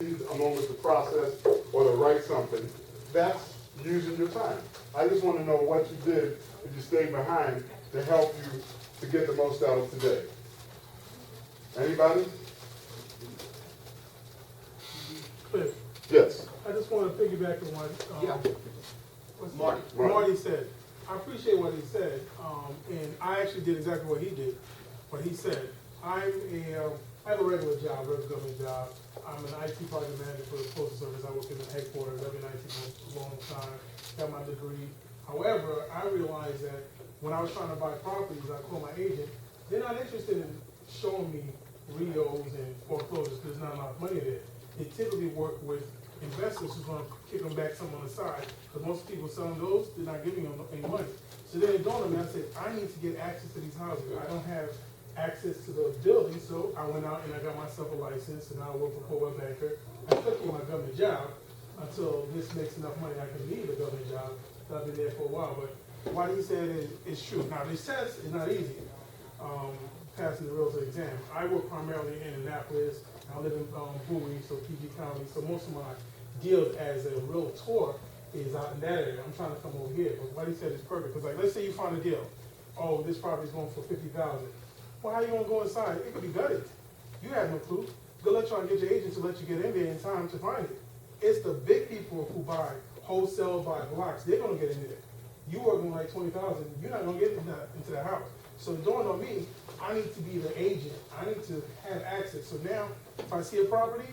along with the process or to write something, that's using your time. I just want to know what you did if you stayed behind to help you to get the most out of today. Anybody? Cliff, Yes. I just want to piggyback on what Marty. said. I appreciate what he said, and I actually did exactly what he did, what he said. I have a regular job, regular government job. I'm an IT project manager for the Postal Service. I work in the headquarters. I've been in IT for a long time, got my degree. However, I realized that when I was trying to buy properties, I called my agent. They're not interested in showing me REOs and foreclosures because there's not enough money there. They typically work with investors who's going to kick them back some on the side, because most people selling those, they're not giving them any money. So then it dawned on me, I said, I need to get access to these houses. I don't have access to the building, so I went out and I got myself a license, and now I work for Coldwell Banker. I still keep my government job until this makes enough money I can leave the government job. So I've been there for a while, but what he said is true. Now, this test is not easy, passing the realtor exam. I work primarily in Annapolis. I live in Bowie, so PG County, so most of my deals as a realtor is out in that area. I'm trying to come over here, but what he said is perfect. Because like, let's say you find a deal. Oh, this property's going for $50,000. Well, how you gonna go inside? It could be gutted. You have no clue. Good luck trying to get your agent to let you get in there in time to find it. It's the big people who buy wholesale, buy blocks. They're gonna get in there. You working like $20,000, you're not gonna get into that house. So it dawned on me, I need to be the agent. I need to have access. So now, if I see a property,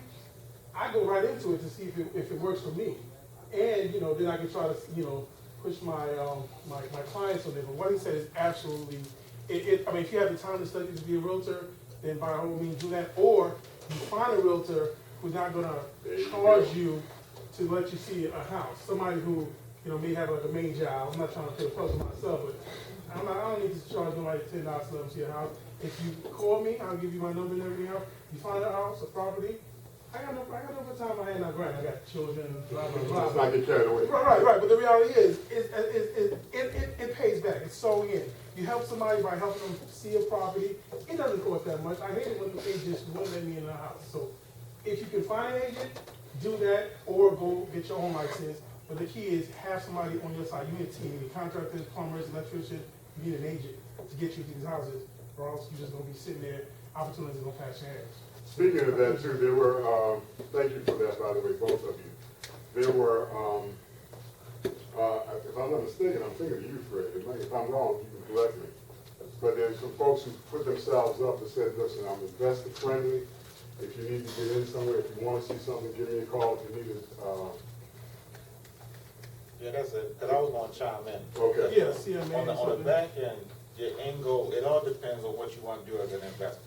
I go right into it to see if it works for me. And, then I can try to, push my my clients on it. But what he said is absolutely, I mean, if you have the time to study to be a realtor, then by all means do that. Or you find a realtor who's not gonna charge you to let you see a house. Somebody who, may have like a main job. I'm not trying to pay a puzzle myself, but I don't need to charge them like $10 to let them see a house. If you call me, I'll give you my number and everything else. You find a house, a property, I got no time I had not grant. I got children, blah, blah, blah. Let's not get carried away. Right. But the reality is it pays back. It's sewing in. You help somebody by helping them see a property. It doesn't cost that much. I hate it when the agents won't let me in the house. So if you can find an agent, do that, or go get your own license. But the key is have somebody on your side. You need a team. You need contractors, plumbers, electricians. You need an agent to get you to these houses, or else you're just going to be sitting there. Opportunities are going to pass your hands. Speaking of that too, there were, thank you for that, by the way, both of you. There were, if I'm not mistaken, I'm thinking of you, Fred. If I'm wrong, you can correct me. But there's some folks who put themselves up and said, listen, I'm investor friendly. If you need to get in somewhere, if you want to see something, give me a call. If you need it. Yeah, that's it, because I was going to chime in. Okay. Yeah, CMA. On the back end, your end goal, it all depends on what you want to do as an investor.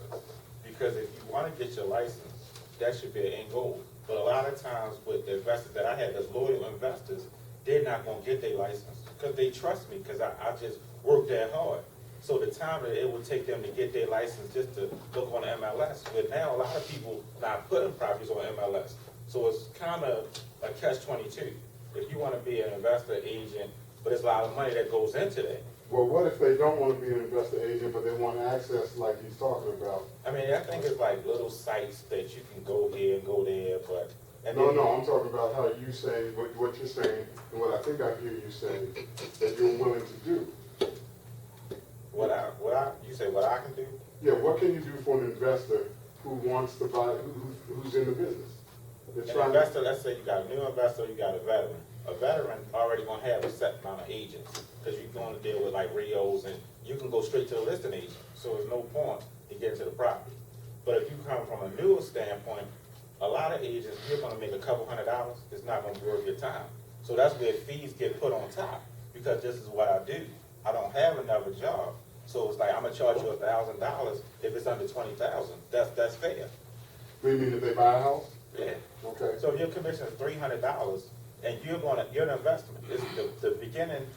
Because if you want to get your license, that should be an end goal. But a lot of times with the investors that I had, as loyal investors, they're not going to get their license because they trust me because I just worked that hard. So the time that it would take them to get their license just to look on MLS, but now a lot of people not putting properties on MLS. So it's kind of a catch-22. If you want to be an investor agent, but there's a lot of money that goes into that. Well, what if they don't want to be an investor agent, but they want access like he's talking about? I mean, I think it's like little sites that you can go here and go there, but... No, I'm talking about how you say, what you're saying, and what I think I hear you saying, that you're willing to do. You say what I can do? Yeah, what can you do for an investor who wants to buy, who's in the business? An investor, let's say you got a new investor, you got a veteran. A veteran already gonna have a set amount of agents, because you're going to deal with like REOs, and you can go straight to the listing agent, so there's no point in getting to the property. But if you come from a newer standpoint, a lot of agents, you're gonna make a couple $100, it's not gonna be worth your time. So that's where fees get put on top, because this is what I do. I don't have another job, so it's like I'm gonna charge you $1,000 if it's under $20,000. That's fair. Do you mean if they buy a house? Yeah. Okay. So if your commission is $300, and you're an investment. It's the beginning,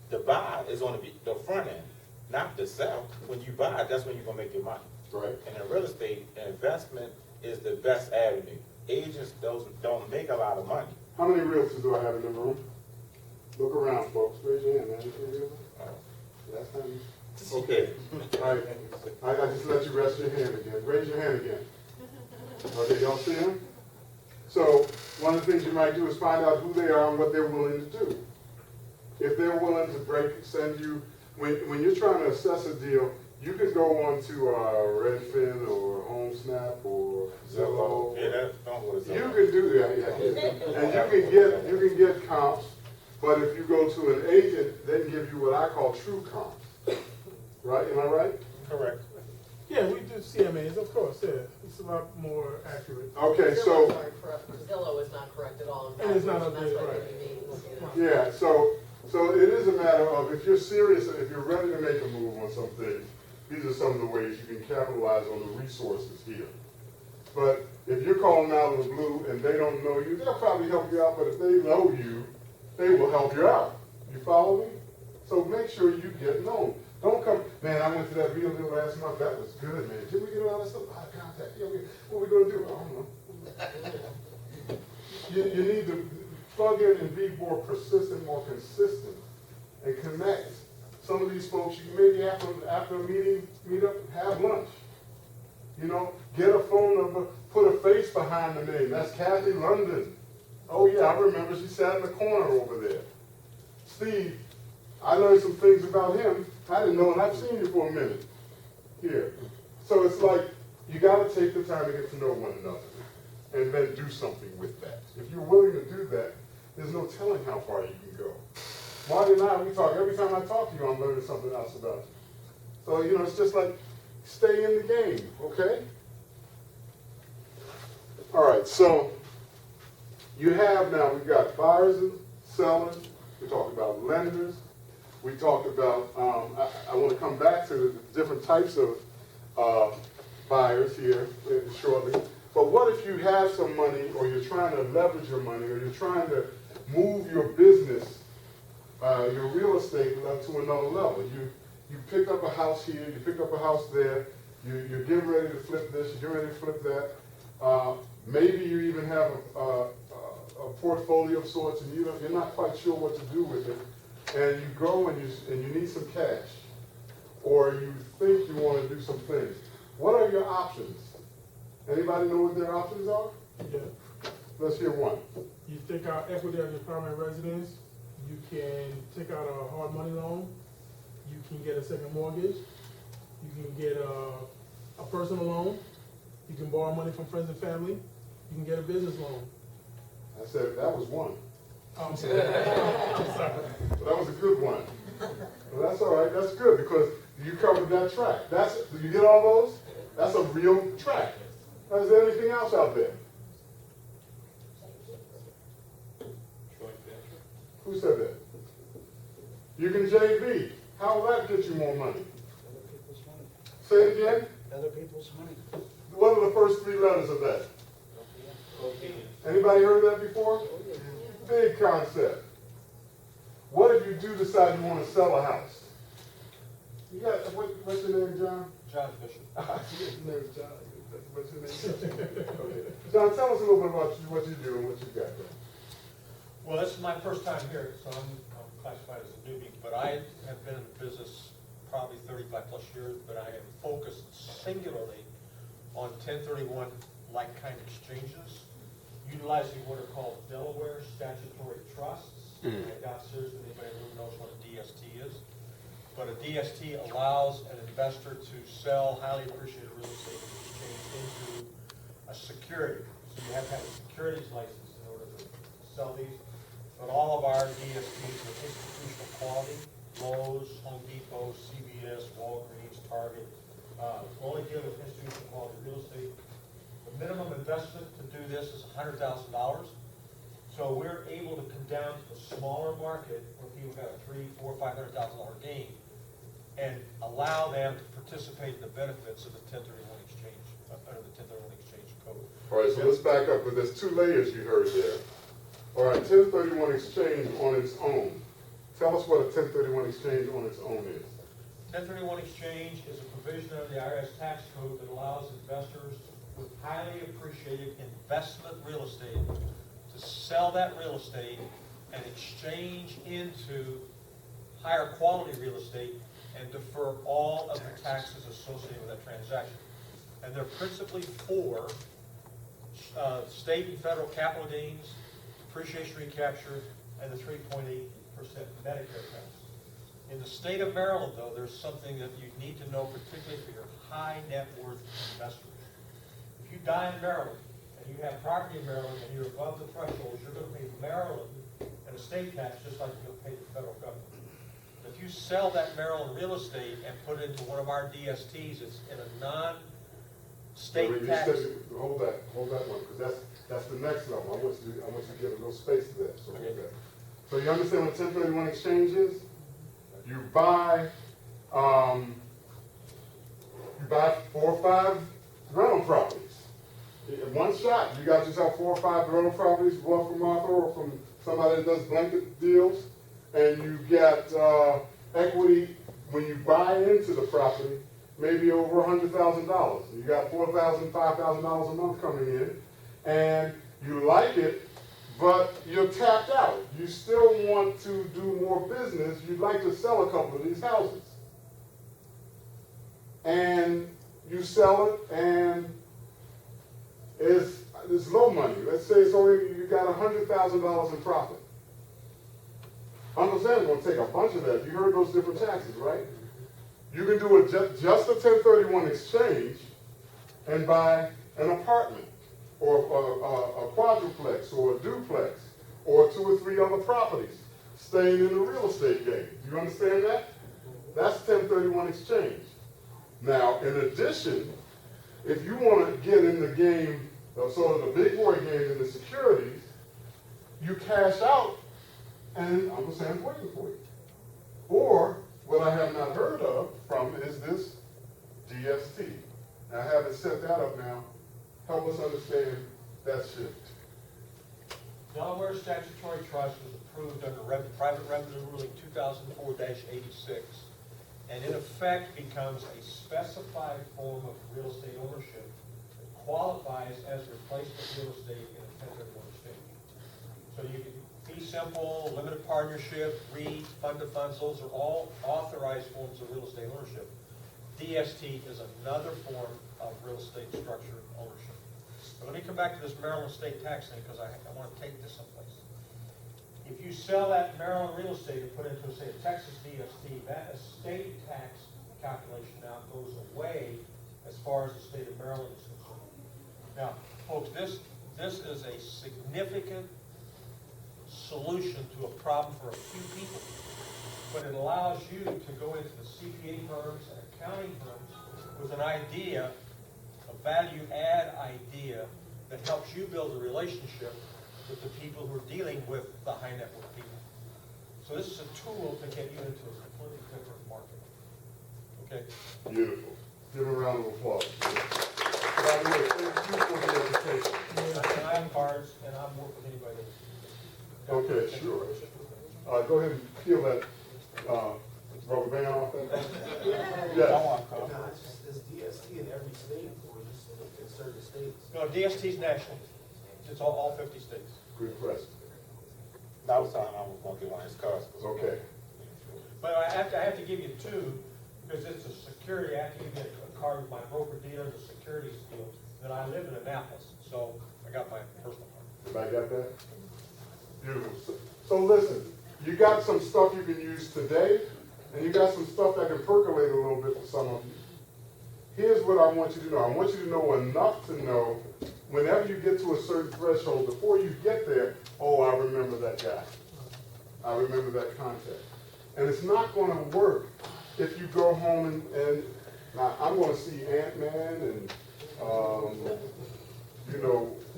the buy is on the front end, not the sell. When you buy, that's when you're gonna make your money. Right. And in real estate, investment is the best avenue. Agents, those don't make a lot of money. How many realtors do I have in the room? Look around, folks. Raise your hand, man. You can realtor? Last time you... Okay. All right. I just let you rest your hand again. Raise your hand again. Okay, y'all see him? So one of the things you might do is find out who they are and what they're willing to do. If they're willing to send you, when you're trying to assess a deal, you can go on to Redfin or HomeSnap or Zillow. Yeah, that, don't go to You Zillow. can do that, yeah. And you can get comps, but if you go to an agent, they can give you what I call true comps. Right, am I right? Correct. Yeah, we do CMAs, of course, yeah. It's a lot more accurate. Okay, Zillow's so, not correct. Zillow is not correct at all. In And it's not fact, that's updated, what right. you mean. yeah, so it is a matter of, if you're serious, if you're ready to make a move on something, these are some of the ways you can capitalize on the resources here. But if you're calling out of the blue and they don't know you, they'll probably help you out, but if they know you, they will help you out. You follow me? So make sure you get known. Don't come, man, I went to that real deal last month, that was good, man. Did we get all that stuff? I contact, yeah, what we gonna do? I don't know. You need to plug in and be more persistent, more consistent, and connect. Some of these folks, you maybe after a meet up, have lunch. You know, get a phone number, put a face behind the name. That's Kathy London. Oh yeah, I remember, she sat in the corner over there. Steve, I learned some things about him I didn't know, and I've seen you for a minute here. So it's like, you gotta take the time to get to know one another and then do something with that. If you're willing to do that, there's no telling how far you can go. Marty and I, we talk, every time I talk to you, I'm learning something else about you. So, you know, it's just like, stay in the game, okay? All right, so you have now, we've got buyers and sellers, we talked about lenders, we talked about, I want to come back to the different types of buyers here shortly. But what if you have some money, or you're trying to leverage your money, or you're trying to move your business, your real estate up to another level? You pick up a house here, you pick up a house there, you're getting ready to flip this, you're getting ready to flip that. Maybe you even have a portfolio of sorts, and you're not quite sure what to do with it. And you go and you need some cash, or you think you want to do some things. What are your options? Anybody know what their options are? Yeah. Let's hear one. You take out equity on your primary residence, you can take out a hard money loan, you can get a second mortgage, you can get a personal loan, you can borrow money from friends and family, you can get a business loan. I said that was one. I'm sorry. I'm sorry. But that was a good one. Well, that's all right. That's good because you covered that track. Do you get all those? That's a real track. Is there anything else out there? Who said that? You can JV. How will that get you more money? Say it again. Other people's money. What are the first three letters of that? Anybody heard of that before? Big concept. What if you do decide you want to sell a house? You got, what's your name, John? John Bishop. His name is John. What's your name? Okay. John, tell us a little bit about what you do and what you got there. Well, this is my first time here, so I'm classified as a newbie, but I have been in the business probably 35 plus years, but I am focused singularly on 1031 like-kind exchanges, utilizing what are called Delaware statutory trusts. I doubt seriously anybody really knows what a DST is. But a DST allows an investor to sell highly appreciated real estate in exchange into a security. So you have to have a securities license in order to sell these. But all of our DSTs are institutional quality. Lowe's, Home Depot, CVS, Walgreens, Target. Only deal with institutional quality real estate. The minimum investment to do this is $100,000. So we're able to come down to the smaller market where people got a $300,000, $400,000, $500,000 gain and allow them to participate in the benefits of the 1031 exchange, under the 1031 exchange code. All right, so let's back up, because there's two layers you heard there. All right, 1031 exchange on its own. Tell us what a 1031 exchange on its own is. 1031 exchange is a provision of the IRS tax code that allows investors with highly appreciated investment real estate to sell that real estate and exchange into higher quality real estate and defer all of the taxes associated with that transaction. And they're principally for state and federal capital gains, depreciation recapture, and the 3.8% Medicare tax. In the state of Maryland, though, there's something that you need to know, particularly for your high net worth investors. If you die in Maryland, and you have property in Maryland, and you're above the thresholds, you're gonna pay Maryland and a state tax just like you'll pay the federal government. If you sell that Maryland real estate and put it into one of our DSTs, it's in a non-state tax. Hold that one, because that's the next level. I want you to give a little space to that, so hold Okay. that. So you understand what 1031 exchange is? You buy 4 or 5 rental properties. In one shot, you got yourself 4 or 5 rental properties, one from Martha or from somebody that does blanket deals, and you get equity when you buy into the property, maybe over $100,000. You got $4,000, $5,000 a month coming in, and you like it, but you're tapped out. You still want to do more business. You'd like to sell a couple of these houses. And you sell it, and it's low money. Let's say it's only, you got $100,000 in profit. Uncle Sam's going to take a bunch of that. You heard those different taxes, right? You can do just a 1031 exchange and buy an apartment, or a quadruplex, or a duplex, or 2 or 3 other properties, staying in the real estate game. Do you understand that? That's 1031 exchange. Now, in addition, if you want to get in the game, sort of the big boy game in the securities, you cash out, and Uncle Sam's waiting for you. Or, what I have not heard of from is this DST. Now, I haven't set that up now. Help us understand that shift. Delaware Statutory Trust was approved under Private Revenue Ruling 2004-86, and in effect becomes a specified form of real estate ownership that qualifies as replacement real estate in a 1031 exchange. So you can fee simple, limited partnership, REIT, fund of funds, those are all authorized forms of real estate ownership. DST is another form of real estate structure ownership. But let me come back to this Maryland state tax thing, because I want to take this someplace. If you sell that Maryland real estate and put it into, say, a Texas DST, that estate tax calculation now goes away as far as the state of Maryland is concerned. Now, folks, this is a significant solution to a problem for a few people, but it allows you to go into the CPA firms and accounting firms with an idea, a value add idea that helps you build a relationship with the people who are dealing with the high net worth people. So this is a tool to get you into a completely different market. Okay? Beautiful. Give a round of applause. By the way, thank you for the education. And I have cards, and I'm working with anybody that's. Okay, sure. Go ahead and peel that rubber band off that. Yes. No, it's DST in every state, or just in certain states? No, DST's national. It's all 50 states. Good question. I was telling him I was gonna get one of his cars. Okay. But I have to give you 2, because it's a security. I have to give you a card with my broker dealer, the securities deal. Then I live in Annapolis, so I got my personal card. Everybody got that? Beautiful. So listen, you got some stuff you can use today, and you got some stuff that can percolate a little bit for some of you. Here's what I want you to know. I want you to know enough to know whenever you get to a certain threshold, before you get there, oh, I remember that guy. I remember that contact. And it's not going to work if you go home and now I'm going to see Ant-Man and,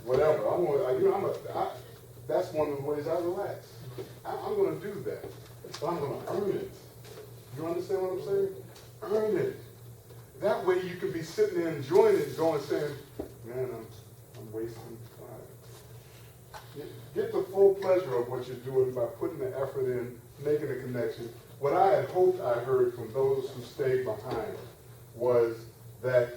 whatever. That's one of the ways I relax. I'm going to do that. So I'm going to earn it. You understand what I'm saying? Earn it. That way you can be sitting there enjoying it, going saying, man, I'm wasting time. Get the full pleasure of what you're doing by putting the effort in, making a connection. What I had hoped I heard from those who stayed behind was that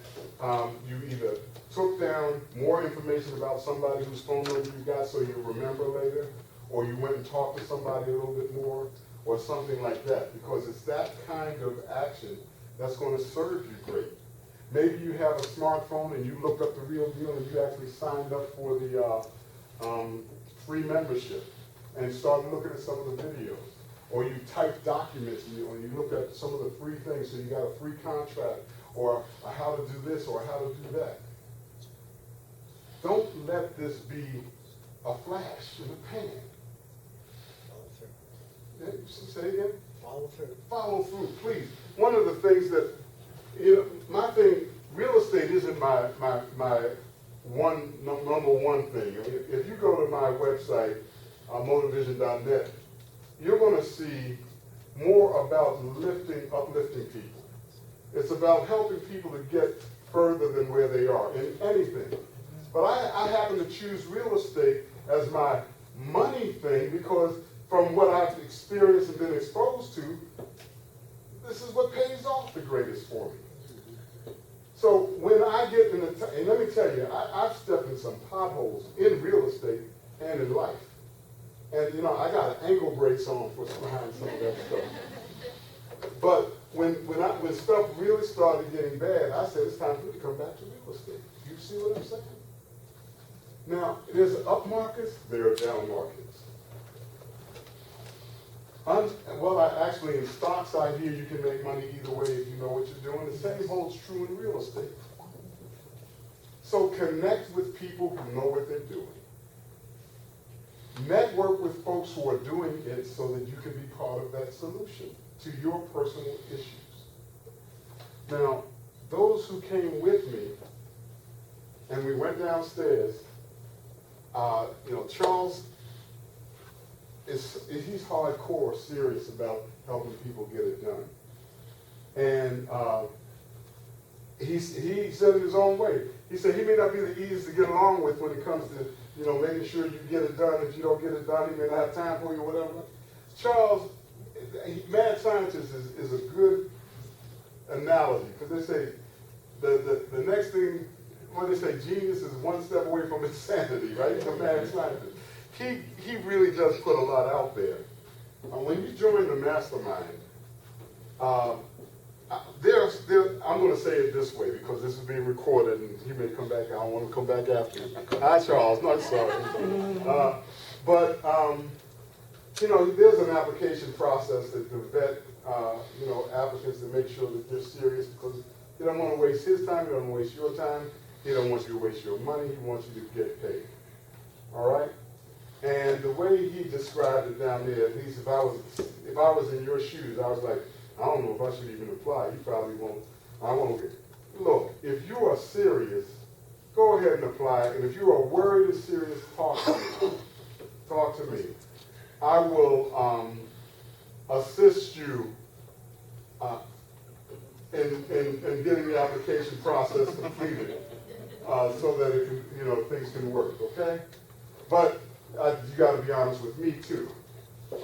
you either took down more information about somebody whose phone number you got so you remember later, or you went and talked to somebody a little bit more, or something like that, because it's that kind of action that's going to serve you great. Maybe you have a smartphone and you looked up the real deal and you actually signed up for the free membership and started looking at some of the videos. Or you type documents and you look at some of the free things, so you got a free contract, or how to do this, or how to do that. Don't let this be a flash in the pan. Yeah, say again? Follow through. Follow through, please. One of the things that, my thing, real estate isn't my number one thing. I mean, if you go to my website, motorvision.net, you're going to see more about uplifting people. It's about helping people to get further than where they are in anything. But I happen to choose real estate as my money thing because from what I've experienced and been exposed to, this is what pays off the greatest for me. So when I get in and let me tell you, I've stepped in some potholes in real estate and in life. And I got angle brakes on for behind some of that stuff. But when stuff really started getting bad, I said it's time for me to come back to real estate. You see what I'm saying? Now, there's up markets, there are down markets. Actually, in stocks, I hear you can make money either way if you know what you're doing. The same holds true in real estate. So connect with people who know what they're doing. Network with folks who are doing it so that you can be part of that solution to your personal issues. Now, those who came with me, and we went downstairs, Charles, he's hardcore serious about helping people get it done. And he said it his own way. He said he may not be the easiest to get along with when it comes to making sure you get it done. If you don't get it done, he may not have time for you or whatever. Charles, mad scientist is a good analogy because they say the next thing, when they say genius is one step away from insanity, right? He's a mad scientist. He really does put a lot out there. When you join the mastermind, I'm going to say it this way because this is being recorded and he may come back. I don't want to come back after me. Hi, Charles. Not sorry. There's an application process that to vet, applicants to make sure that they're serious because he don't want to waste his time. He don't want to waste your time. He don't want you to waste your money. He wants you to get paid. All right? And the way he described it down there, at least if I was in your shoes, I was like, I don't know if I should even apply. You probably won't. I won't get. Look, if you are serious, go ahead and apply. And if you are worried and serious, talk to me. Talk to me. I will assist you in getting the application process completed so that it can, things can work. Okay? But you got to be honest with me too.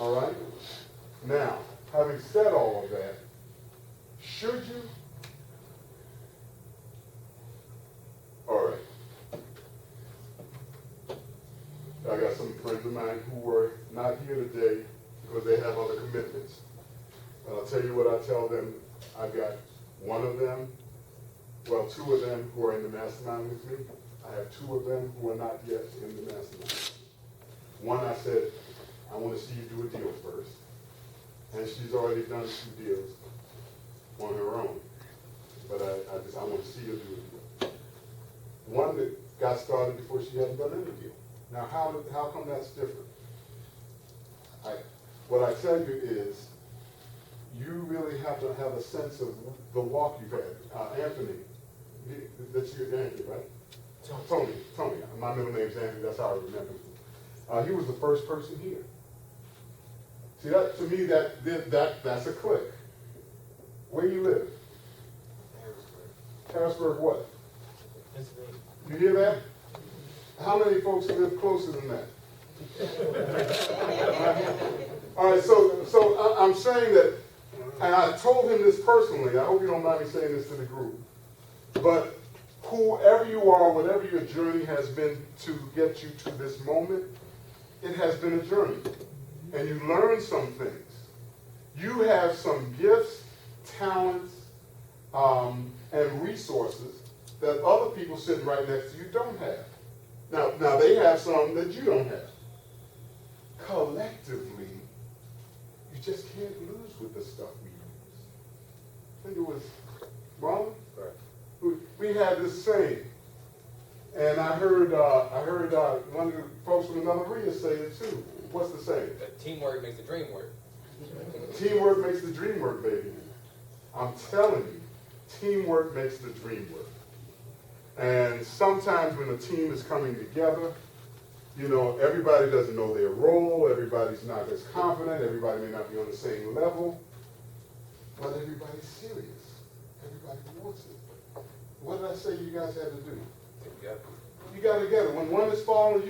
All right? Now, having said all of that, should you? All right. I got some friends of mine who were not here today because they have other commitments. But I'll tell you what I tell them. I've got one of them, well, two of them who are in the mastermind with me. I have two of them who are not yet in the mastermind. One, I said, I want to see you do a deal first. And she's already done 2 deals on her own. But I want to see her do a deal. One that got started before she hadn't done any deal. Now, how come that's different? What I tell you is, you really have to have a sense of the walk you've had. Anthony, that's your Anthony, right? Tony. My middle name's Anthony, that's how I remember him. He was the first person here. See, that to me, that's a click. Where you live? Harrisburg what? You hear that? How many folks live closer than that? All right, so I'm saying that, and I told him this personally, I hope you don't mind me saying this to the group, but whoever you are, whatever your journey has been to get you to this moment, it has been a journey. And you learn some things. You have some gifts, talents, and resources that other people sitting right next to you don't have. Now they have some that you don't have. Collectively, you just can't lose with the stuff we use. I think it was Marlon? We had this saying, and I heard one of the folks from another RIA say it too. What's the saying? That teamwork makes the dream work. Teamwork makes the dream work, baby. I'm telling you, teamwork makes the dream work. And sometimes when a team is coming together, you know, everybody doesn't know their role, everybody's not as confident, everybody may not be on the same level, but everybody's serious. Everybody wants it. What did I say you guys had to do? You got to get it. When one is falling,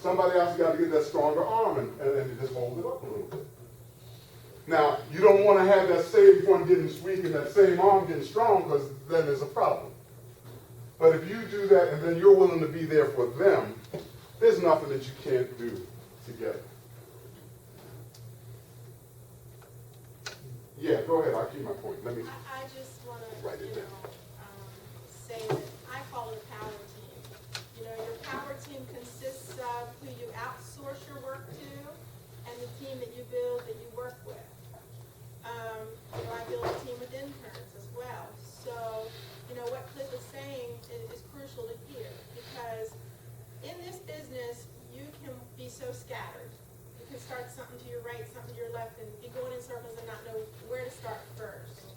somebody else got to get that stronger arm and just hold it up a little bit. Now, you don't want to have that same one getting weak and that same arm getting strong, because then there's a problem. But if you do that and then you're willing to be there for them, there's nothing that you can't do together. Yeah, go ahead. I'll keep my point. Let me. I just want Write to, it down. say that I call it a power team. You know, your power team consists of who you outsource your work to and the team that you build that you work with. You know, I build a team with interns as well. So, you know, what Cliff is saying is crucial to hear, because in this business, you can be so scattered. You can start something to your right, something to your left, and be going in circles and not know where to start first.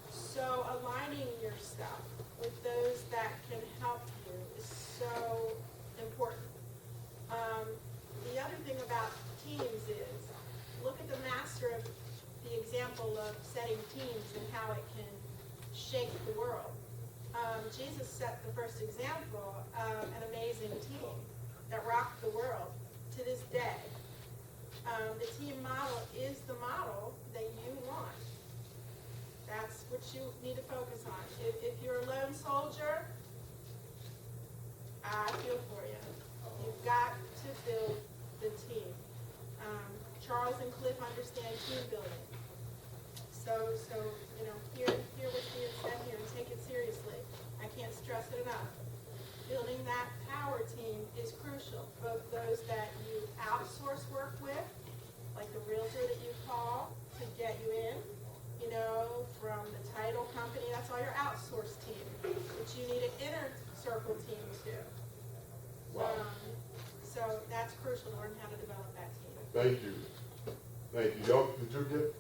So aligning yourself with those that can help you is so important. The other thing about teams is, look at the master of the example of setting teams and how it can shake the world. Jesus set the first example of an amazing team that rocked the world to this day. The team model is the model that you want. That's what you need to focus on. If you're a lone soldier, I feel for you. You've got to build the team. Charles and Cliff understand team building. So you know, hear what's being said here and take it seriously. I can't stress it enough. Building that power team is crucial. Both those that you outsource work with, like the realtor that you call to get you in, you know, from the title company, that's all your outsourced team. But you need an inner circle team too. Wow. So that's crucial to learn how to develop that team. Thank you. Thank you. Y'all, did you get?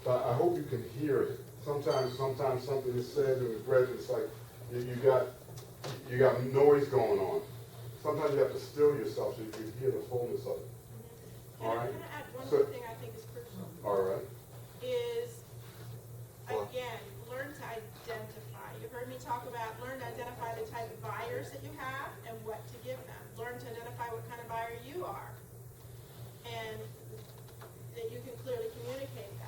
I hope you can hear it. Sometimes something is said in the bread, it's like you got noise going on. Sometimes you have to still yourself so you can hear the fullness of it. All right. Can I add one So- more thing I think is crucial? All right. Is, again, learn to identify. You heard me talk about learn to identify the type of buyers that you have and what to give them. Learn to identify what kind of buyer you are, and that you can clearly communicate that.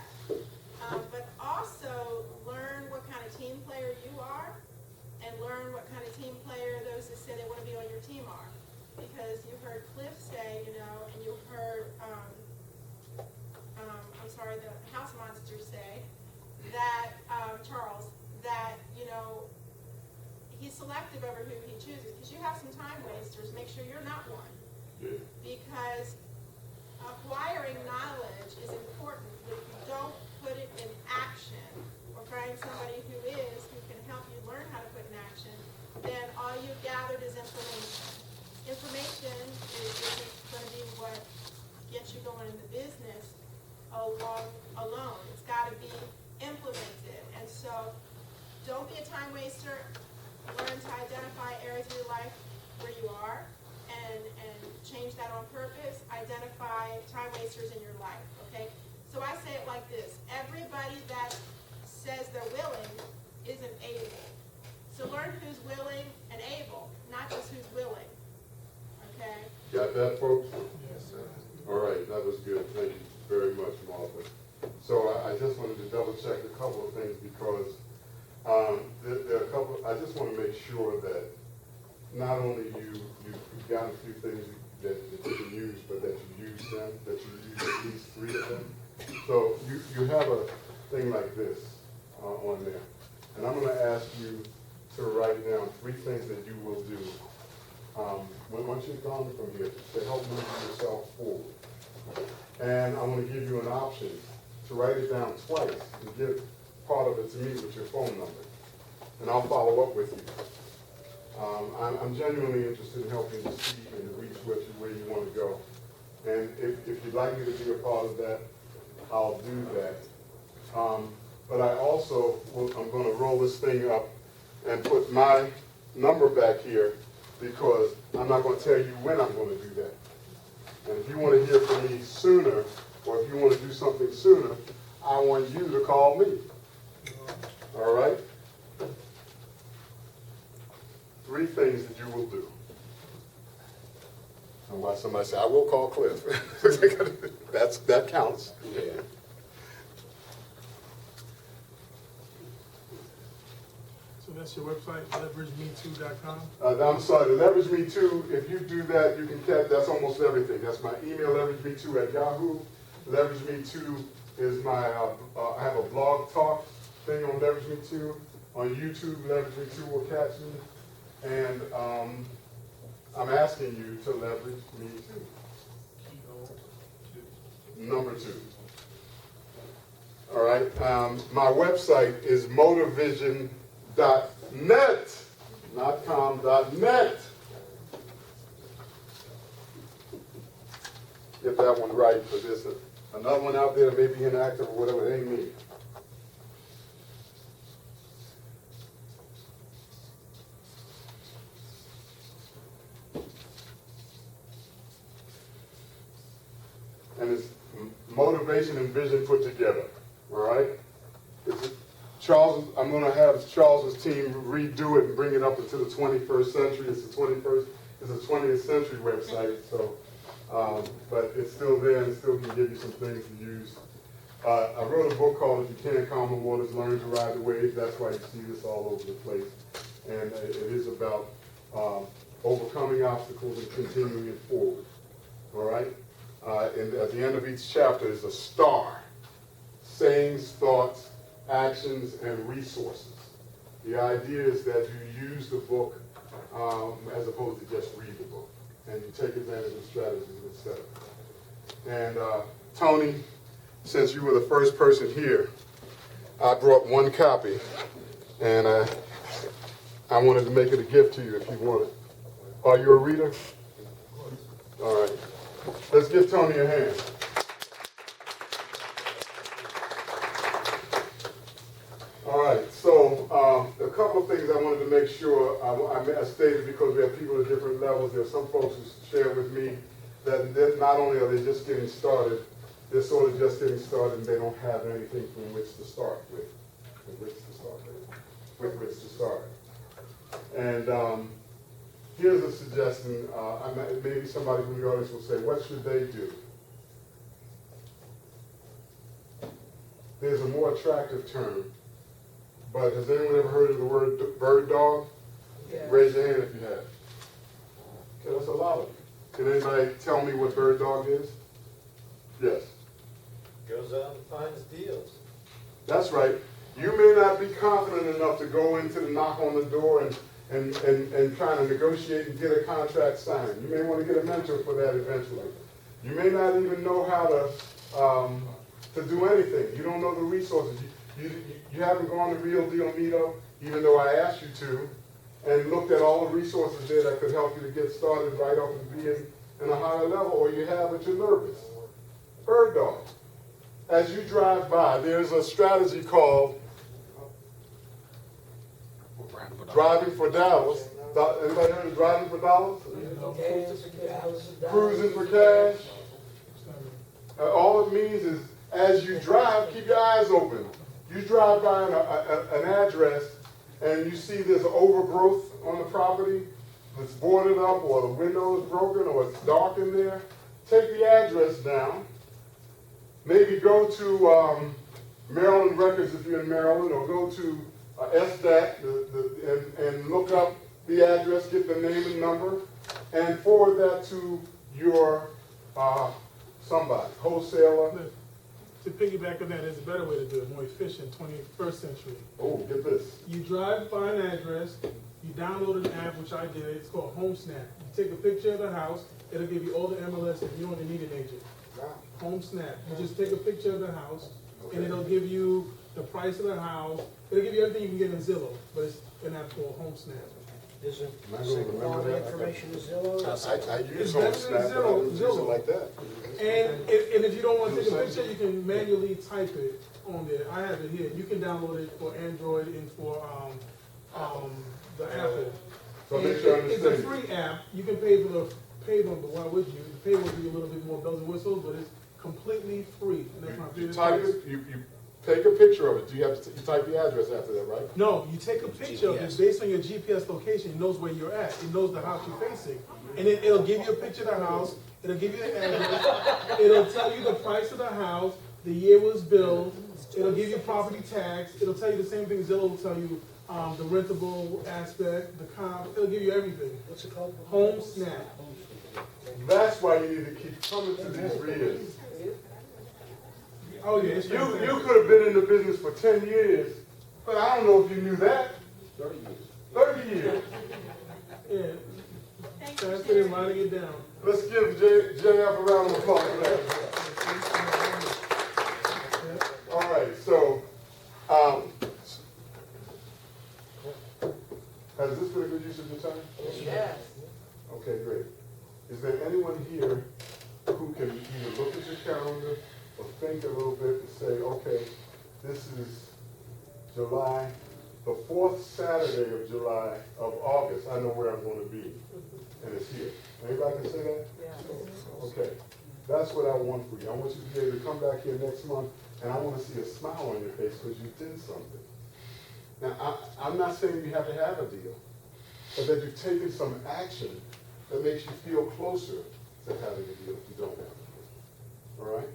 But also learn what kind of team player you are, and learn what kind of team player those that say they want to be on your team are. Because you heard Cliff say, you know, and you heard, the House Monster say that, Charles, that, you know, he's selective over who he chooses. Because you have some time wasters, make sure you're not one. Yeah. Because acquiring knowledge is important, but if you don't put it in action, or find somebody who can help you learn how to put in action, then all you've gathered is information. Information isn't going to be what gets you going in the business alone. It's got to be implemented. And so don't be a time waster. Learn to identify areas of your life where you are and change that on purpose. Identify time wasters in your life, okay? So I say it like this. Everybody that says they're willing isn't able. So learn who's willing and able, not just who's willing, okay? Got that, folks? Yes, sir. All right, that was good. Thank you very much, Martha. So I just wanted to double check a couple of things, because there are a couple. I just want to make sure that not only you've got a few things that you can use, but that you use them, that you use at least 3 of them. So you have a thing like this. on there. And I'm gonna ask you to write down 3 things that you will do once you're gone from here to help move yourself forward. And I want to give you an option to write it down twice and give part of it to me with your phone number. And I'll follow up with you. I'm genuinely interested in helping you see and to reach where you want to go. And if you'd like me to be a part of that, I'll do that. But I also, I'm going to roll this thing up and put my number back here because I'm not going to tell you when I'm going to do that. And if you want to hear from me sooner, or if you want to do something sooner, I want you to call me. All right? 3 things that you will do. And why somebody say, I will call Cliff. That counts. Yeah. So that's your website, leveragemetoo.com? I'm sorry, the Leverage Me Too, if you do that, you can catch, that's almost everything. That's my email, leveragemetoo@yahoo. Leverage Me Too is my, I have a blog talk thing on Leverage Me Too. On YouTube, Leverage Me Too will catch me. And I'm asking you to leverage me too. Number 2. All right. My website is motivision.net, not com.net. Get that one right, because there's another one out there that may be inactive or whatever. It ain't me. And it's motivation and vision put together, all right? I'm going to have Charles's team redo it and bring it up into the 21st century. It's a 20th century website, so, but it's still there and still can give you some things to use. I wrote a book called If You Can't Calm the Waters, Learn to Ride the Waves. That's why you see this all over the place. And it is about overcoming obstacles and continuing it forward, all right? And at the end of each chapter is a star, sayings, thoughts, actions, and resources. The idea is that you use the book as opposed to just read the book, and you take advantage of strategies, etc. And Tony, since you were the first person here, I brought 1 copy, and I wanted to make it a gift to you if you want it. Are you a reader? All right. Let's give Tony a hand. All right, so a couple of things I wanted to make sure I stated, because we have people at different levels. There are some folks who share with me that not only are they just getting started, they're sort of just getting started and they don't have anything from which to start with. With which to start. And here's a suggestion. Maybe somebody from the audience will say, what should they do? There's a more attractive term, but has anyone ever heard of the word bird dog? Yeah. Raise your hand if you have. Okay, that's a lot of you. Can anybody tell me what bird dog is? Yes. Goes out and finds deals. That's right. You may not be confident enough to go into the knock on the door and trying to negotiate and get a contract signed. You may want to get a mentor for that eventually. You may not even know how to do anything. You don't know the resources. You haven't gone to Real Deal Meetup, even though I asked you to, and looked at all the resources there that could help you to get started right up and being in a higher level, or you have, but you're nervous. Bird dog. As you drive by, there's a strategy called Driving for Dollars. Anybody heard of Driving for Dollars? Cruising for cash. All it means is, as you drive, keep your eyes open. You drive by an address and you see there's overgrowth on the property that's boarded up, or the window is broken, or it's dark in there. Take the address down. Maybe go to Maryland Records if you're in Maryland, or go to SDAT and look up the address, get the name and number, and forward that to your somebody, wholesaler. To piggyback on that, there's a better way to do it, more efficient, 21st century. Oh, get this. You drive by an address, you download an app, which I did, it's called HomeSnap. You take a picture of the house, it'll give you all the MLS, you don't even need an agent. HomeSnap, you just take a picture of the house, and it'll give you the price of the house, it'll give you everything you can get in Zillow, but it's an app called HomeSnap. Is it Am I gonna remember all the that? information is Zillow? I It's use better on than Snap, but I don't use it Zillow. like that. And if you don't want to take a picture, you can manually type it on there. I have it here. You can download it for Android and for the Apple. So And make sure I it's a understand. free app. You can pay for the pay one, but why would you? The pay would be a little bit more bells and whistles, but it's completely free. And that's my You favorite type price. it, you take a picture of it. Do you have to, you type the address after that, right? No, you take a picture of it based on your GPS location. It knows where you're at. It knows the house you're facing. And then it'll give you a picture of the house. It'll give you the address. It'll tell you the price of the house, the year it was built. It'll give you property tax. It'll tell you the same thing Zillow will tell you, the rentable aspect, the comp. It'll give you everything. What's it called? HomeSnap. That's why you need to keep coming to these readers. Oh yeah, it's You fantastic. could have been in the business for 10 years, but I don't know if you knew that. 30 years. 30 years. Yeah, Thank you, that's it. Sherry. Writing it down. Let's give JF a round of applause for that. All right, so, has this been a good use of your time? Yes. Okay, great. Is there anyone here who can either look at your calendar or think a little bit and say, okay, this is July, the fourth Saturday of July, of August, I know where I'm gonna be, and it's here. Anybody can say that? Okay, that's what I want for you. I want you to be able to come back here next month, and I wanna see a smile on your face because you did something. Now, I'm not saying you have to have a deal, but that you've taken some action that makes you feel closer to having a deal if you don't have a deal. All right?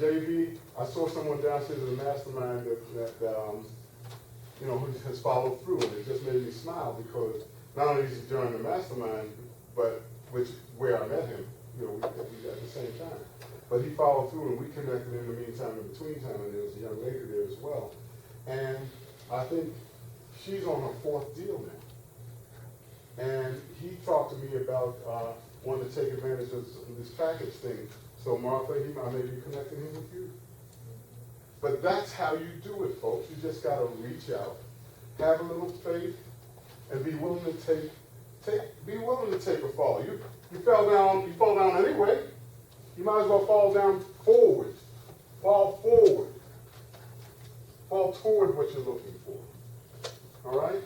JB, I saw someone downstairs in the mastermind that you know, who has followed through, and it just made me smile because not only is he joining the mastermind, but where I met him, you know, we at the same time. But he followed through, and we connected in the meantime, in between time, and there was a young lady there as well. And I think she's on her fourth deal now. And he talked to me about wanting to take advantage of this package thing. So Martha, I may be connecting him with you. But that's how you do it, folks. You just gotta reach out, have a little faith, and be willing to take a fall. You fall down anyway. You might as well fall down forward. Fall forward. Fall toward what you're looking for. All right?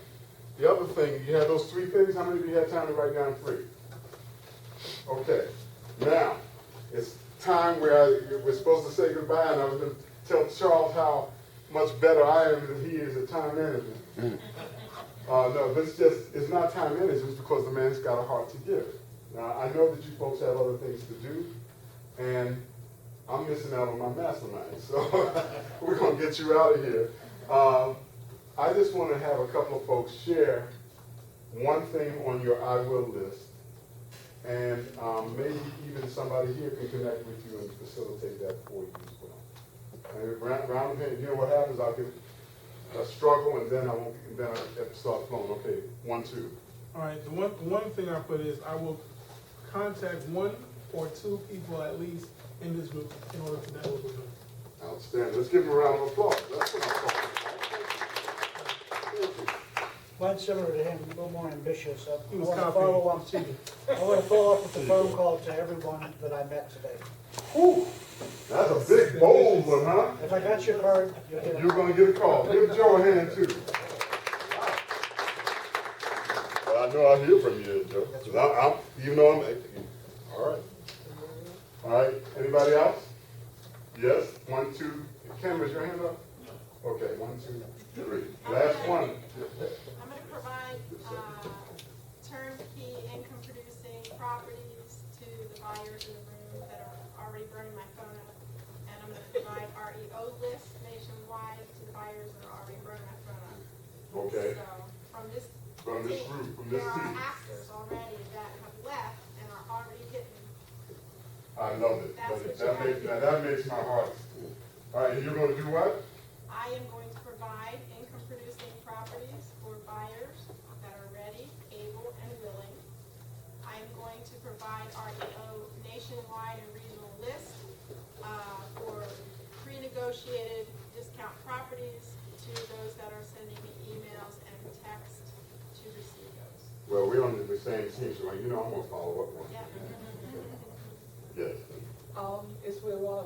The other thing, you had those three things. How many of you had time to write down 3? Okay. Now, it's time where we're supposed to say goodbye, and I was going to tell Charles how much better I am than he is at time management. No, it's not time management because the man's got a heart to give. Now, I know that you folks have other things to do, and I'm missing out on my mastermind, so we're going to get you out of here. I just want to have a couple of folks share one thing on your I will list, and maybe even somebody here can connect with you and facilitate that for you as well. And round of hand, you know what happens? I'll get a struggle, and then I have to start flowing. Okay, 1, 2. All right, the one thing I put is I will contact 1 or 2 people at least in this group in order to network with them. Outstanding. Let's give him a round of applause. That's what I'm talking about. Thank you. Mine's similar to him, a little more ambitious. He I was want to copying. follow up. Cheating. I want to follow up with a phone call to everyone that I met today. Whew. That's a big, bold one, huh? If I got your card, you'll get You're it. going to get a call. Give Joe a hand, too. Well, I know I'll hear from you, Joe. 'Cause even though all right. All right. Anybody else? Yes? 1, 2. Ken, is your hand up? Okay, 1, 2, 3. Last one. I'm gonna provide, turnkey income producing properties to the buyers in the room that are already burning my phone up. And I'm gonna provide REO lists nationwide to the buyers that are already burning my phone up. Okay. So, from this From this team, group, from this there are team. actors already that have left and are already hitting. I love it. That's what That makes my heart All right, and you're gonna do what? I am going to provide income-producing properties for buyers that are ready, able, and willing. I'm going to provide REO nationwide and regional list for pre-negotiated discount properties to those that are sending me emails and text to receive those. Well, we're on the same team, so you know I'm gonna follow up on it. Yeah. Yes. It's where we're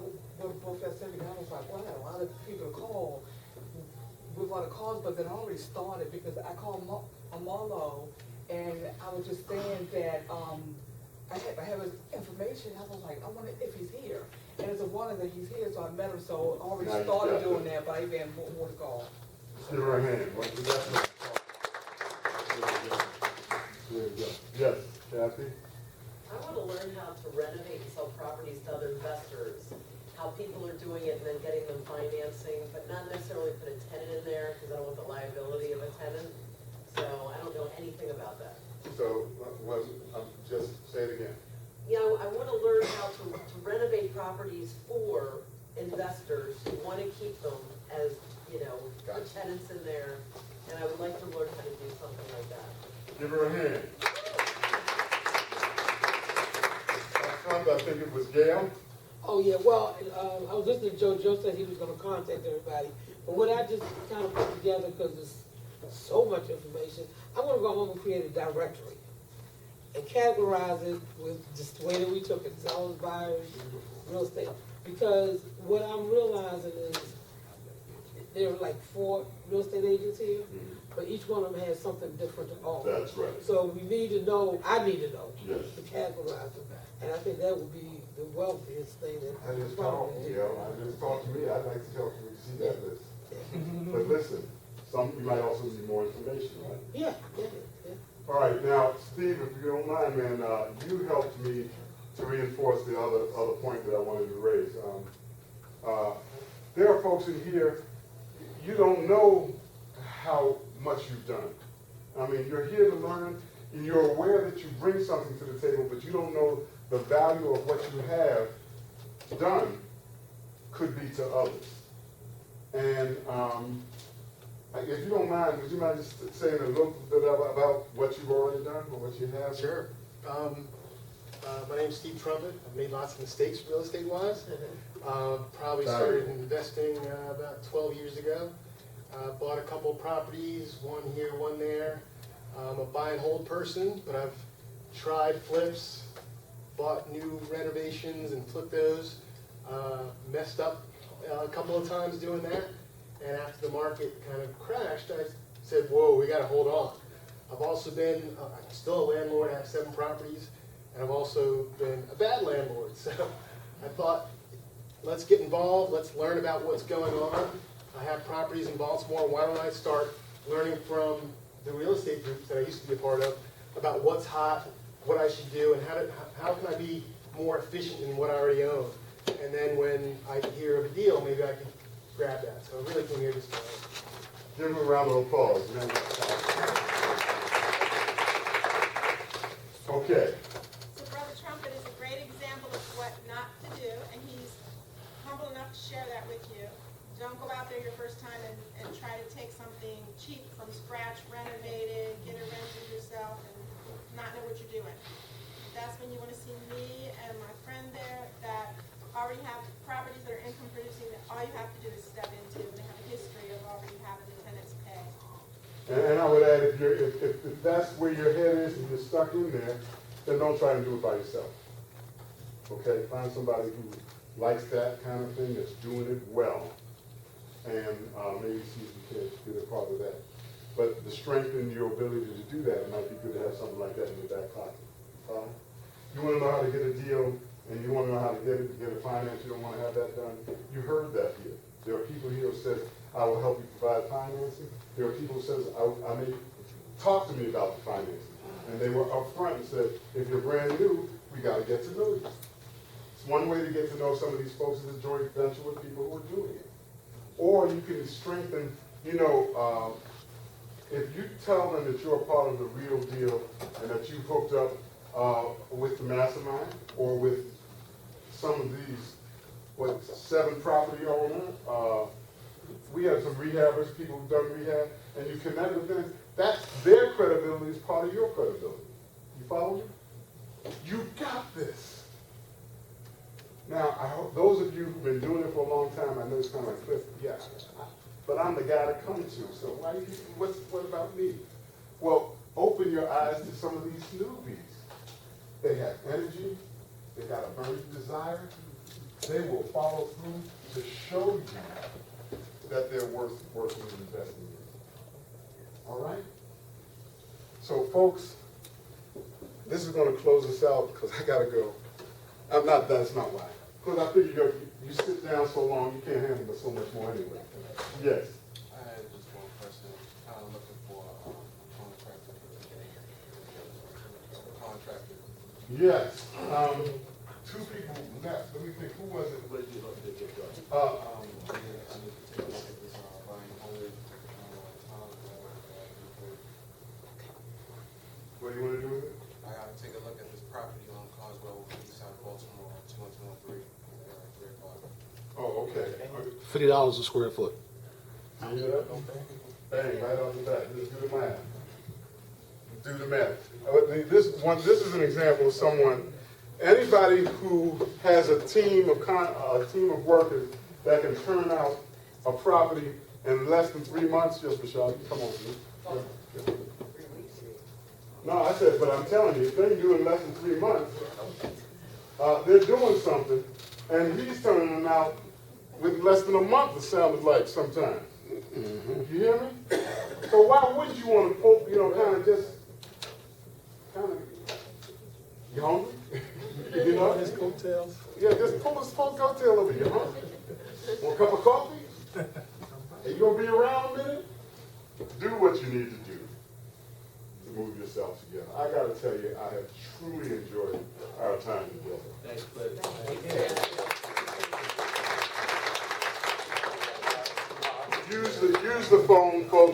both at Civic, I was like, wow, a lot of people call with a lot of calls, but then already started because I called Marlo and I was just saying that, I have his information, I was like, I wonder if he's here. And it's a wonder that he's here, so I met him, so I already Now you started got doing it. that, but I even had more to call. Give her a hand. What you got? There you go. Yes, Kathy? I want to learn how to renovate and sell properties to other investors, how people are doing it and then getting them financing, but not necessarily put a tenant in there because I don't want the liability of a tenant. So I don't know anything about that. So, just say it again. You know, I want to learn how to renovate properties for investors who want to keep them as, you know, put tenants in there. And I would like to learn how to do something like that. Give her a hand. I think it was Gail. Oh, yeah, well, I was listening to Joe. Joe said he was gonna contact everybody. But what I just kind of put together, because there's so much information, I wanna go home and create a directory and categorize it with just the way that we took it, sellers, buyers, real estate. Because what I'm realizing is there are like 4 real estate agents here, but each one of them has something different to offer. That's right. So we need to know, I need to know, Yes. to categorize them. And I think that would be the wealthiest thing that I just we talked, probably you do. know, I just talked to me, I'd like to help you see that list. But listen, you might also need more information, right? Yeah. All right, now, Steve, if you don't mind, man, you helped me to reinforce the other point that I wanted to raise. There are folks in here, you don't know how much you've done. I mean, you're here to learn, and you're aware that you bring something to the table, but you don't know the value of what you have done could be to others. And if you don't mind, would you mind just saying a little bit about what you've already done or what you have? Sure. My name's Steve Trumpet. I've made lots of mistakes real estate-wise. Probably started investing about 12 years ago. Bought a couple properties, one here, one there. I'm a buy and hold person, but I've tried flips, bought new renovations and flipped those. Messed up a couple of times doing that. And after the market kind of crashed, I said, whoa, we got to hold on. I've also been, I'm still a landlord, I have 7 properties, and I've also been a bad landlord. So I thought, let's get involved, let's learn about what's going on. I have properties in Baltimore, why don't I start learning from the real estate groups that I used to be a part of about what's hot, what I should do, and how can I be more efficient in what I already own. And then when I hear of a deal, maybe I can grab that. So I really came here this morning. Give him a round of applause, man. Okay. So Brother Trumpet is a great example of what not to do, and he's humble enough to share that with you. Don't go out there your first time and try to take something cheap from scratch, renovate it, get it rented yourself, and not know what you're doing. That's when you want to see me and my friend there that already have properties that are income producing that all you have to do is step into, and they have a history of already having the tenants pay. And I would add, if that's where your head is and you're stuck in there, then don't try to do it by yourself. Okay, find somebody who likes that kind of thing, that's doing it well, and maybe see if you can get a part of that. But to strengthen your ability to do that, it might be good to have something like that in your back pocket. You want to know how to get a deal, and you want to know how to get it financed, you don't want to have that done. You heard that here. There are people here who says, I will help you provide financing. There are people who says, I may talk to me about the financing. And they were upfront and said, if you're brand new, we got to get to know you. It's one way to get to know some of these folks is a joint venture with people who are doing it. Or you can strengthen, if you tell them that you're a part of the real deal and that you've hooked up with the mastermind or with some of these, 7 property owner. We have some rehabbers, people who've done rehab, and you connect with them. That's their credibility is part of your credibility. You follow me? You got this. Now, I hope those of you who've been doing it for a long time, I know it's kind of like Cliff, yeah, but I'm the guy to come to, so what about me? Well, open your eyes to some of these newbies. They have energy, they got a burning desire, they will follow through to show you that they're worth working and investing in. All right? So folks, this is gonna close us out because I gotta go. I'm not, that's not why. Because I figure you sit down so long, you can't handle so much more anyway. Yes. I had just one question. Kind of looking for a contractor. Yes. 2 people left. Let me think. Who was it? I need to take a look at this buying home. What do you want to do with it? I gotta take a look at this property on Carswell, east side of Baltimore, 2113, 3 o'clock. Oh, okay. $50 a square foot. You hear that? Bang, right off the bat. Just do the math. Do the math. This is an example of someone, anybody who has a team of workers that can turn out a property in less than 3 months, just Michelle, you come on, please. Yeah. No, I said, but I'm telling you, if they can do it in less than 3 months, they're doing something, and he's turning it out with less than a month, it sounded like sometimes. You hear me? So why would you want to, kind of, you hungry? You know? His coattails. Yeah, just pull his coattail over. You hungry? Want a cup of coffee? Are you going to be around a minute? Do what you need to do to move yourself together. I got to tell you, I have truly enjoyed our time together. Thanks, Cliff. Use the phone, folks.